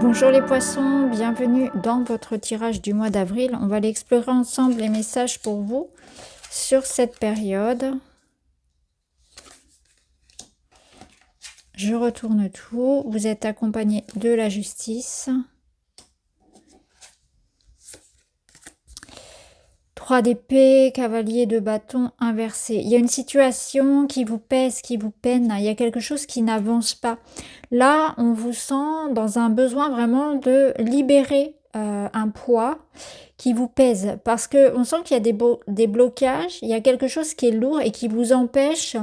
Bonjour les poissons, bienvenue dans votre tirage du mois d'avril. On va aller explorer ensemble les messages pour vous sur cette période. Je retourne tout. Vous êtes accompagné de la justice. 3 d'épée, cavalier de bâton inversé. Il y a une situation qui vous pèse, qui vous peine. Il y a quelque chose qui n'avance pas. Là, on vous sent dans un besoin vraiment de libérer un poids qui vous pèse. Parce qu'on sent qu'il y a des blocages, il y a quelque chose qui est lourd et qui vous empêche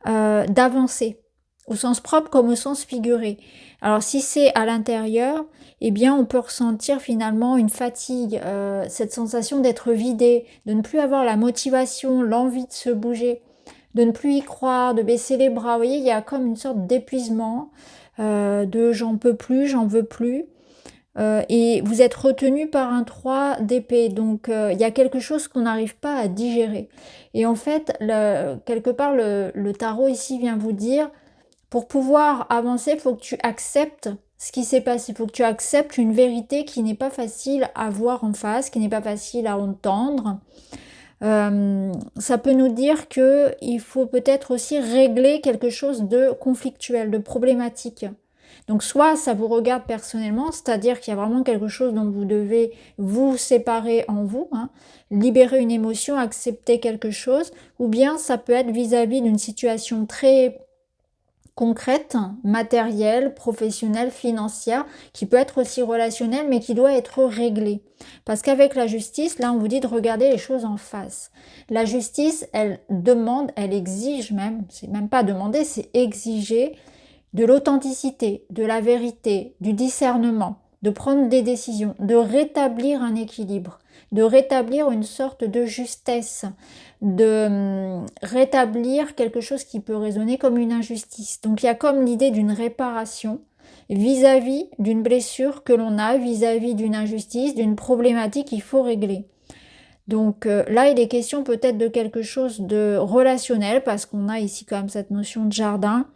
d'avancer. Au sens propre comme au sens figuré. Alors si c'est à l'intérieur, eh bien on peut ressentir finalement une fatigue, cette sensation d'être vidé, de ne plus avoir la motivation, l'envie de se bouger, de ne plus y croire, de baisser les bras. Vous voyez, il y a comme une sorte d'épuisement, de j'en peux plus, j'en veux plus. Et vous êtes retenu par un 3 d'épée, donc il y a quelque chose qu'on n'arrive pas à digérer. Et en fait, quelque part, le tarot ici vient vous dire, pour pouvoir avancer, il faut que tu acceptes ce qui s'est passé, il faut que tu acceptes une vérité qui n'est pas facile à voir en face, qui n'est pas facile à entendre. Ça peut nous dire qu'il faut peut-être aussi régler quelque chose de conflictuel, de problématique. Donc soit ça vous regarde personnellement, c'est-à-dire qu'il y a vraiment quelque chose dont vous devez vous séparer en vous, hein, libérer une émotion, accepter quelque chose, ou bien ça peut être vis-à-vis d'une situation très concrète, matérielle, professionnelle, financière, qui peut être aussi relationnelle, mais qui doit être réglée. Parce qu'avec la justice, là, on vous dit de regarder les choses en face. La justice, elle demande, elle exige même, c'est même pas demander, c'est exiger de l'authenticité, de la vérité, du discernement, de prendre des décisions, de rétablir un équilibre, de rétablir une sorte de justesse, de rétablir quelque chose qui peut résonner comme une injustice. Donc il y a comme l'idée d'une réparation vis-à-vis d'une blessure que l'on a, vis-à-vis d'une injustice, d'une problématique qu'il faut régler. Donc là, il est question peut-être de quelque chose de relationnel, parce qu'on a ici quand même cette notion de jardin.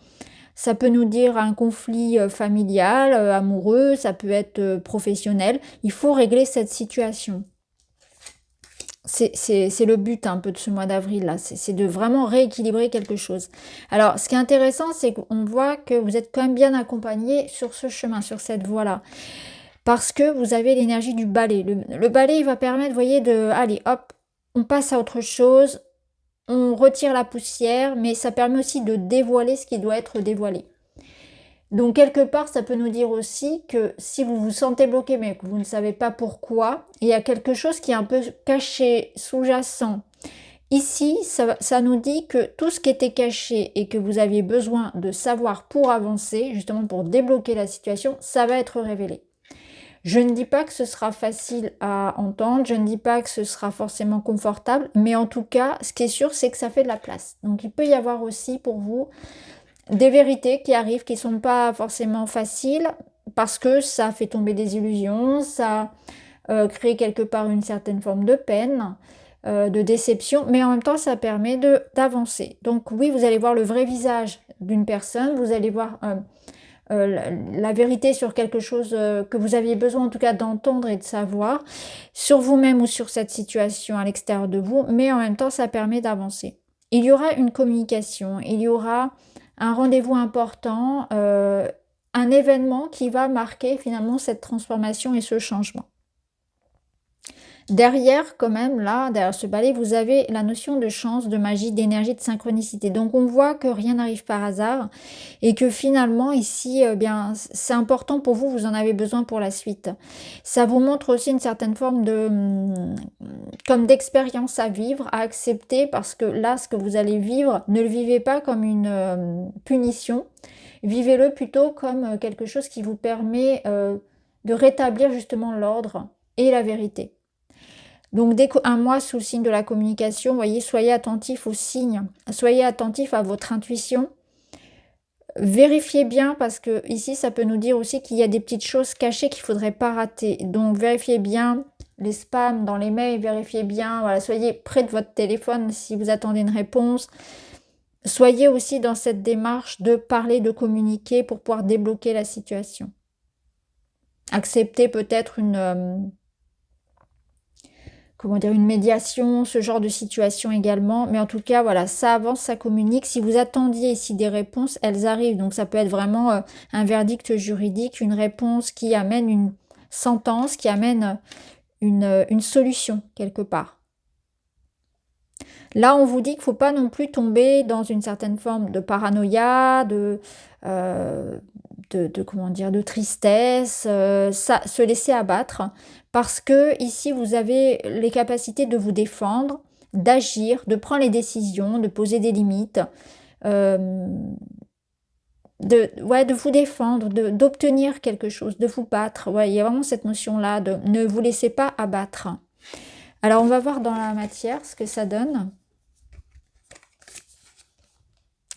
Ça peut nous dire un conflit familial, amoureux, ça peut être professionnel. Il faut régler cette situation. C'est le but un peu de ce mois d'avril là, c'est de vraiment rééquilibrer quelque chose. Alors ce qui est intéressant, c'est qu'on voit que vous êtes quand même bien accompagné sur ce chemin, sur cette voie-là. Parce que vous avez l'énergie du balai. Le balai, il va permettre, vous voyez, de, allez hop, on passe à autre chose, on retire la poussière, mais ça permet aussi de dévoiler ce qui doit être dévoilé. Donc quelque part, ça peut nous dire aussi que si vous vous sentez bloqué, mais que vous ne savez pas pourquoi, il y a quelque chose qui est un peu caché, sous-jacent. Ici, ça nous dit que tout ce qui était caché et que vous aviez besoin de savoir pour avancer, justement pour débloquer la situation, ça va être révélé. Je ne dis pas que ce sera facile à entendre, je ne dis pas que ce sera forcément confortable, mais en tout cas, ce qui est sûr, c'est que ça fait de la place. Donc il peut y avoir aussi pour vous des vérités qui arrivent, qui ne sont pas forcément faciles, parce que ça fait tomber des illusions, ça crée quelque part une certaine forme de peine, de déception, mais en même temps ça permet d'avancer. Donc oui, vous allez voir le vrai visage d'une personne, vous allez voir la vérité sur quelque chose que vous aviez besoin en tout cas d'entendre et de savoir, sur vous-même ou sur cette situation à l'extérieur de vous, mais en même temps ça permet d'avancer. Il y aura une communication, il y aura un rendez-vous important, un événement qui va marquer finalement cette transformation et ce changement. Derrière, quand même, là, derrière ce balai, vous avez la notion de chance, de magie, d'énergie, de synchronicité. Donc, on voit que rien n'arrive par hasard et que finalement, ici, bien, c'est important pour vous, vous en avez besoin pour la suite. Ça vous montre aussi une certaine forme de, comme d'expérience à vivre, à accepter, parce que là, ce que vous allez vivre, ne le vivez pas comme une punition, vivez-le plutôt comme quelque chose qui vous permet de rétablir justement l'ordre et la vérité. Donc dès qu'un mois sous le signe de la communication, vous voyez, soyez attentif aux signes, soyez attentif à votre intuition. Vérifiez bien, parce que ici ça peut nous dire aussi qu'il y a des petites choses cachées qu'il ne faudrait pas rater. Donc vérifiez bien les spams dans les mails, vérifiez bien, voilà, soyez près de votre téléphone si vous attendez une réponse. Soyez aussi dans cette démarche de parler, de communiquer pour pouvoir débloquer la situation. accepter peut-être comment dire, une médiation, ce genre de situation également. Mais en tout cas, voilà, ça avance, ça communique. Si vous attendiez ici des réponses, elles arrivent. Donc ça peut être vraiment un verdict juridique, une réponse qui amène une sentence, qui amène une solution quelque part. Là, on vous dit qu'il ne faut pas non plus tomber dans une certaine forme de paranoïa, euh, comment dire, de tristesse, se laisser abattre, parce que ici, vous avez les capacités de vous défendre, d'agir, de prendre les décisions, de poser des limites, euh, ouais, de vous défendre, d'obtenir quelque chose, de vous battre. Ouais, il y a vraiment cette notion-là de ne vous laissez pas abattre. Alors, on va voir dans la matière ce que ça donne.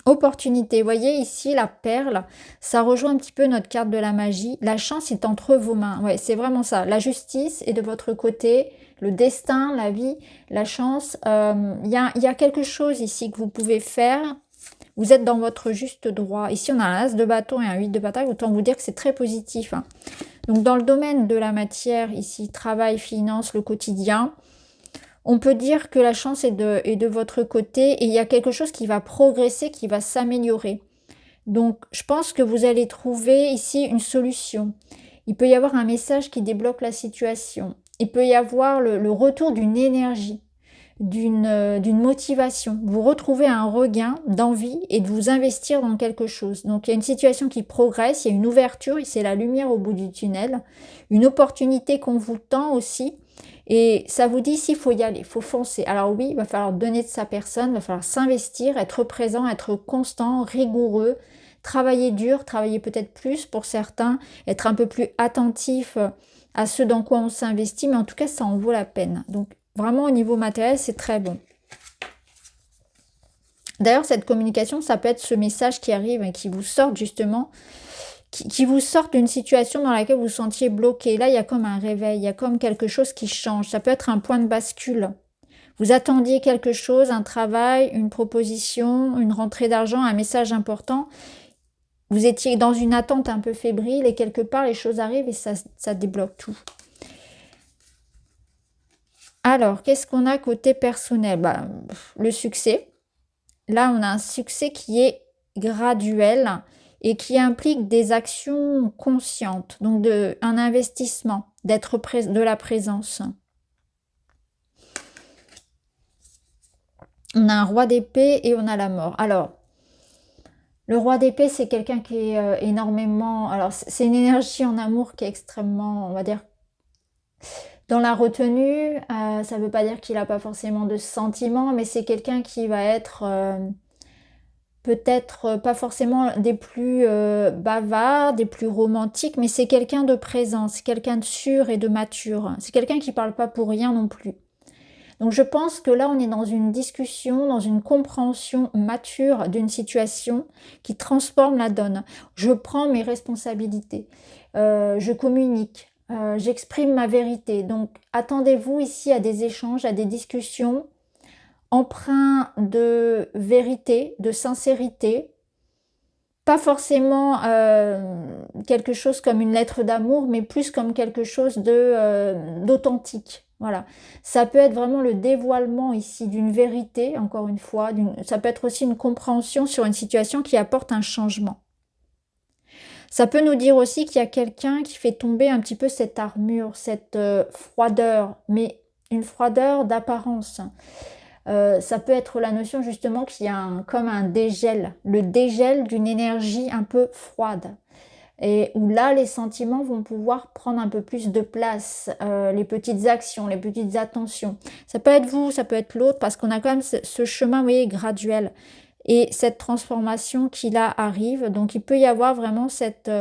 Opportunité, vous voyez ici la perle, ça rejoint un petit peu notre carte de la magie. La chance est entre vos mains, ouais, c'est vraiment ça. La justice est de votre côté, le destin, la vie, la chance. Il y a quelque chose ici que vous pouvez faire. Vous êtes dans votre juste droit. Ici, on a un as de bâton et un 8 de bataille. Autant vous dire que c'est très positif, hein. Donc, dans le domaine de la matière, ici, travail, finance, le quotidien, on peut dire que la chance est de votre côté et il y a quelque chose qui va progresser, qui va s'améliorer. Donc, je pense que vous allez trouver ici une solution. Il peut y avoir un message qui débloque la situation. Il peut y avoir le retour d'une énergie, d'une motivation. Vous retrouvez un regain d'envie et de vous investir dans quelque chose. Donc, il y a une situation qui progresse, il y a une ouverture, et c'est la lumière au bout du tunnel. Une opportunité qu'on vous tend aussi. Et ça vous dit s'il faut y aller, il faut foncer. Alors oui, il va falloir donner de sa personne, il va falloir s'investir, être présent, être constant, rigoureux, travailler dur, travailler peut-être plus pour certains, être un peu plus attentif à ce dans quoi on s'investit, mais en tout cas, ça en vaut la peine. Donc vraiment au niveau matériel, c'est très bon. D'ailleurs, cette communication, ça peut être ce message qui arrive et qui vous sort justement qui vous sortent d'une situation dans laquelle vous vous sentiez bloqué. Là, il y a comme un réveil, il y a comme quelque chose qui change. Ça peut être un point de bascule. Vous attendiez quelque chose, un travail, une proposition, une rentrée d'argent, un message important. Vous étiez dans une attente un peu fébrile et quelque part, les choses arrivent et ça débloque tout. Alors, qu'est-ce qu'on a côté personnel? Le succès. Là, on a un succès qui est graduel et qui implique des actions conscientes, donc un investissement, de la présence. On a un roi d'épée et on a la mort. Alors, le roi d'épée, c'est quelqu'un qui est énormément... Alors, c'est une énergie en amour qui est extrêmement, on va dire, dans la retenue. Ça ne veut pas dire qu'il n'a pas forcément de sentiments, mais c'est quelqu'un qui va être... peut-être pas forcément des plus bavards, des plus romantiques, mais c'est quelqu'un de présent, c'est quelqu'un de sûr et de mature. C'est quelqu'un qui parle pas pour rien non plus. Donc je pense que là, on est dans une discussion, dans une compréhension mature d'une situation qui transforme la donne. Je prends mes responsabilités, je communique, j'exprime ma vérité. Donc attendez-vous ici à des échanges, à des discussions empreint de vérité, de sincérité, pas forcément quelque chose comme une lettre d'amour, mais plus comme quelque chose d'authentique. Voilà. Ça peut être vraiment le dévoilement ici d'une vérité, encore une fois. Ça peut être aussi une compréhension sur une situation qui apporte un changement. Ça peut nous dire aussi qu'il y a quelqu'un qui fait tomber un petit peu cette armure, cette froideur, mais une froideur d'apparence. Ça peut être la notion justement qu'il y a comme un dégel, le dégel d'une énergie un peu froide. Et où là, les sentiments vont pouvoir prendre un peu plus de place, les petites actions, les petites attentions. Ça peut être vous, ça peut être l'autre, parce qu'on a quand même ce chemin, vous voyez, graduel. Et cette transformation qui là arrive, donc il peut y avoir vraiment cette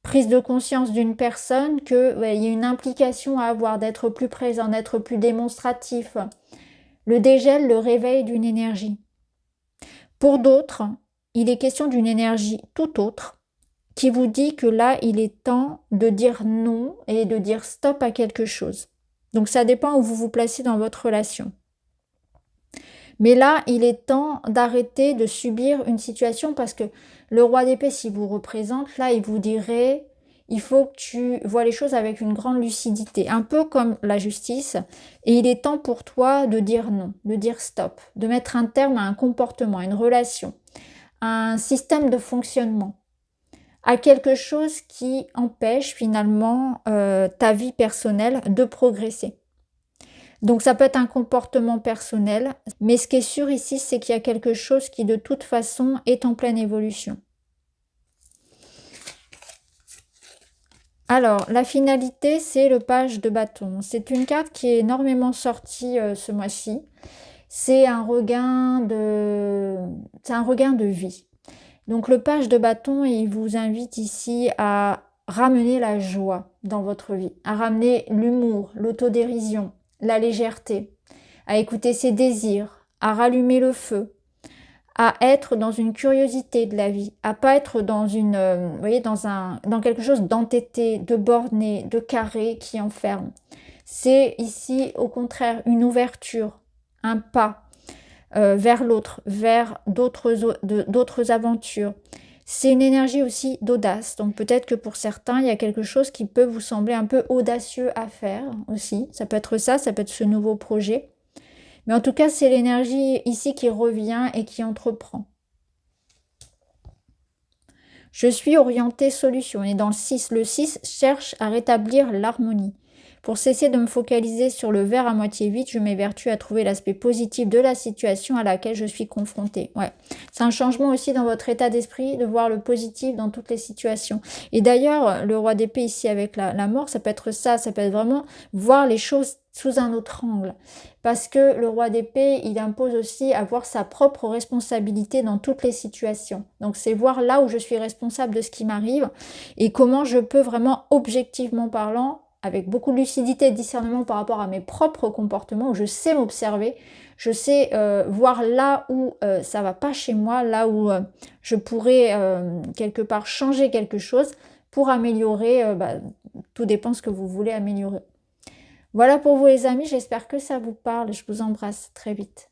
prise de conscience d'une personne qu'il y a une implication à avoir, d'être plus présent, d'être plus démonstratif. Le dégel, le réveil d'une énergie. Pour d'autres, il est question d'une énergie tout autre qui vous dit que là, il est temps de dire non et de dire stop à quelque chose. Donc ça dépend où vous vous placez dans votre relation. Mais là, il est temps d'arrêter de subir une situation parce que le roi d'épée, s'il vous représente, là, il vous dirait, il faut que tu vois les choses avec une grande lucidité, un peu comme la justice. Et il est temps pour toi de dire non, de dire stop, de mettre un terme à un comportement, à une relation, à un système de fonctionnement, à quelque chose qui empêche finalement ta vie personnelle de progresser. Donc ça peut être un comportement personnel, mais ce qui est sûr ici, c'est qu'il y a quelque chose qui de toute façon est en pleine évolution. Alors, la finalité, c'est le page de bâton. C'est une carte qui est énormément sortie ce mois-ci. C'est un regain de vie. Donc le page de bâton, il vous invite ici à ramener la joie dans votre vie, à ramener l'humour, l'autodérision, la légèreté, à écouter ses désirs, à rallumer le feu, à être dans une curiosité de la vie, à pas être dans une, vous voyez, dans quelque chose d'entêté, de borné, de carré qui enferme. C'est ici, au contraire, une ouverture, un pas vers l'autre, vers d'autres aventures. C'est une énergie aussi d'audace. Donc peut-être que pour certains, il y a quelque chose qui peut vous sembler un peu audacieux à faire aussi. Ça peut être ça peut être ce nouveau projet. Mais en tout cas, c'est l'énergie ici qui revient et qui entreprend. Je suis orientée solution. On est dans le 6. Le 6 cherche à rétablir l'harmonie. Pour cesser de me focaliser sur le verre à moitié vide, je m'évertue à trouver l'aspect positif de la situation à laquelle je suis confrontée. Ouais, c'est un changement aussi dans votre état d'esprit, de voir le positif dans toutes les situations. Et d'ailleurs, le roi d'épée ici avec la mort, ça peut être ça peut être vraiment voir les choses sous un autre angle. Parce que le roi d'épée, il impose aussi avoir sa propre responsabilité dans toutes les situations. Donc c'est voir là où je suis responsable de ce qui m'arrive et comment je peux vraiment, objectivement parlant, avec beaucoup de lucidité et de discernement par rapport à mes propres comportements, où je sais m'observer, je sais voir là où ça va pas chez moi, là où je pourrais quelque part changer quelque chose pour améliorer, tout dépend ce que vous voulez améliorer. Voilà pour vous les amis, j'espère que ça vous parle, je vous embrasse très vite.